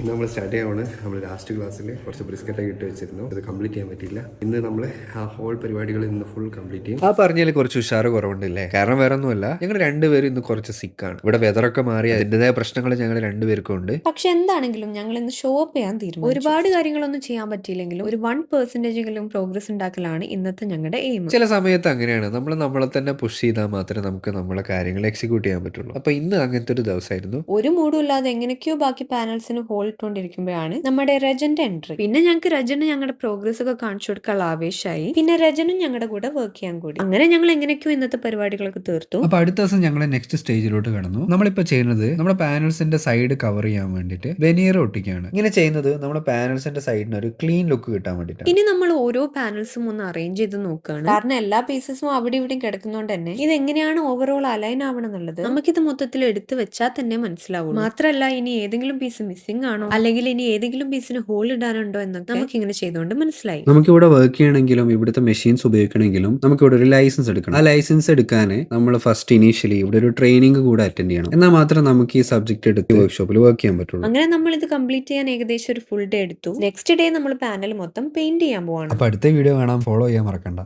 നമ്മൾ സ്റ്റാർട്ട് ചെയ്യാവാണ്. നമ്മൾ ലാസ്റ്റ് ക്ലാസ്സിൽ കുറച്ച് ബ്രിസ്ക്കറ്റൊക്കെ ഇട്ട് വെച്ചിരുന്നു, അത് കംപ്ലീറ്റ് ചെയ്യാൻ പറ്റിയില്ല. ഇന്ന് നമ്മൾ ആ ഹോൾ പരിപാടികൾ ഇന്ന് ഫുൾ കംപ്ലീറ്റ് ചെയ്യും. ആ പറഞ്ഞാൽ കുറച്ച് ഉഷാറ് കുറവുണ്ടല്ലേ? കാരണം വേറെ ഒന്നുമല്ല, ഞങ്ങൾ രണ്ടുപേരും ഇന്ന് കുറച്ച് സിക്കാണ്. ഇവിടെ വെതറൊക്കെ മാറി അതിൻ്റെതായ പ്രശ്നങ്ങൾ ഞങ്ങൾ രണ്ടുപേർക്കും ഉണ്ട്. പക്ഷെ എന്താണെങ്കിലും ഞങ്ങൾ ഇന്ന് ഷോ അപ്പ് ചെയ്യാൻ തീരുമാനിച്ചു. ഒരുപാട് കാര്യങ്ങളൊന്നും ചെയ്യാൻ പറ്റിയില്ലെങ്കിലും ഒരു 1% പ്രോഗ്രസ് ഉണ്ടാക്കലാണ് ഇന്നത്തെ ഞങ്ങളുടെ എയിം. ചില സമയത്ത് അങ്ങനെയാണ്, നമ്മൾ നമ്മളെ തന്നെ പുഷ് ചെയ്താൽ മാത്രമേ നമുക്ക് നമ്മളെ കാര്യങ്ങൾ എക്സിക്യൂട്ട് ചെയ്യാൻ പറ്റുള്ളൂ. അപ്പൊ ഇന്ന് അങ്ങനത്തെ ഒരു ദിവസമായിരുന്നു. ഒരു മൂഡും ഇല്ലാതെ എങ്ങനെയൊക്കെയോ ബാക്കി പാനൽസിന് ഹോൾ ഇട്ടുകൊണ്ടിരിക്കുമ്പോഴാണ് നമ്മുടെ രജന്റെ എൻട്രി. പിന്നെ ഞങ്ങൾക്ക് രജന് ഞങ്ങളുടെ പ്രോഗ്രസ് ഒക്കെ കാണിച്ചു കൊടുക്കാൻ ആവേശമായി. പിന്നെ രജനും ഞങ്ങളുടെ കൂടെ വർക്ക് ചെയ്യാൻ കൂടി. അങ്ങനെ ഞങ്ങൾ എങ്ങനെയൊക്കെയോ ഇന്നത്തെ പരിപാടികളൊക്കെ തീർത്തു. അപ്പൊ അടുത്ത ദിവസം ഞങ്ങൾ നെക്സ്റ്റ് സ്റ്റേജിലോട്ട് കടന്നു. നമ്മളിപ്പോ ചെയ്യുന്നത് നമ്മുടെ പാനൽസിന്റെ സൈഡ് കവർ ചെയ്യാൻ വേണ്ടിയിട്ട് വെനീർ ഒട്ടിക്കുകയാണ്. ഇങ്ങനെ ചെയ്യുന്നത് നമ്മുടെ പാനൽസിന്റെ സൈഡിന് ഒരു ക്ലീൻ ലുക്ക് കിട്ടാൻ വേണ്ടിയിട്ടാണ്. ഇനി നമ്മൾ ഓരോ പാനൽസും ഒന്ന് അറേഞ്ച് ചെയ്ത് നോക്കുകയാണ്. കാരണം എല്ലാ പീസസും അവിടെ ഇവിടെയും കിടക്കുന്നതുകൊണ്ട് തന്നെ ഇത് എങ്ങനെയാണ് ഓവറോൾ അലൈൻ ആവണം എന്നുള്ളത് നമുക്കിത് മൊത്തത്തിൽ എടുത്തു വെച്ചാൽ തന്നെ മനസ്സിലാവും. മാത്രമല്ല ഇനി ഏതെങ്കിലും പീസ് മിസ്സിംഗ് ആണോ അല്ലെങ്കിൽ ഇനി ഏതെങ്കിലും പീസിന് ഹോൾ ഇടാനുണ്ടോ എന്നൊക്കെ നമുക്ക് ഇങ്ങനെ ചെയ്തുകൊണ്ട് മനസ്സിലായി. നമുക്ക് ഇവിടെ വർക്ക് ചെയ്യണമെങ്കിലും ഇവിടുത്തെ മെഷീൻസ് ഉപയോഗിക്കണമെങ്കിലും നമുക്ക് ഇവിടെ ഒരു ലൈസൻസ് എടുക്കണം. ആ ലൈസൻസ് എടുക്കാൻ നമ്മൾ ഫസ്റ്റ് ഇനീഷ്യലി ഇവിടെ ഒരു ട്രെയിനിങ് കൂടെ അറ്റൻഡ് ചെയ്യണം. എന്നാൽ മാത്രം നമുക്ക് ഈ സബ്ജക്ട് എടുത്ത് വർക്ക്ഷോപ്പിൽ വർക്ക് ചെയ്യാൻ പറ്റുള്ളൂ. അങ്ങനെ നമ്മൾ ഇത് കംപ്ലീറ്റ് ചെയ്യാൻ ഏകദേശം ഒരു ഫുൾ ഡേ എടുത്തു. നെക്സ്റ്റ് ഡേ നമ്മൾ പാനൽ മൊത്തം പെയിന്റ് ചെയ്യാൻ പോവാണ്. അപ്പൊ അടുത്ത വീഡിയോ കാണാൻ ഫോളോ ചെയ്യാൻ മറക്കണ്ട.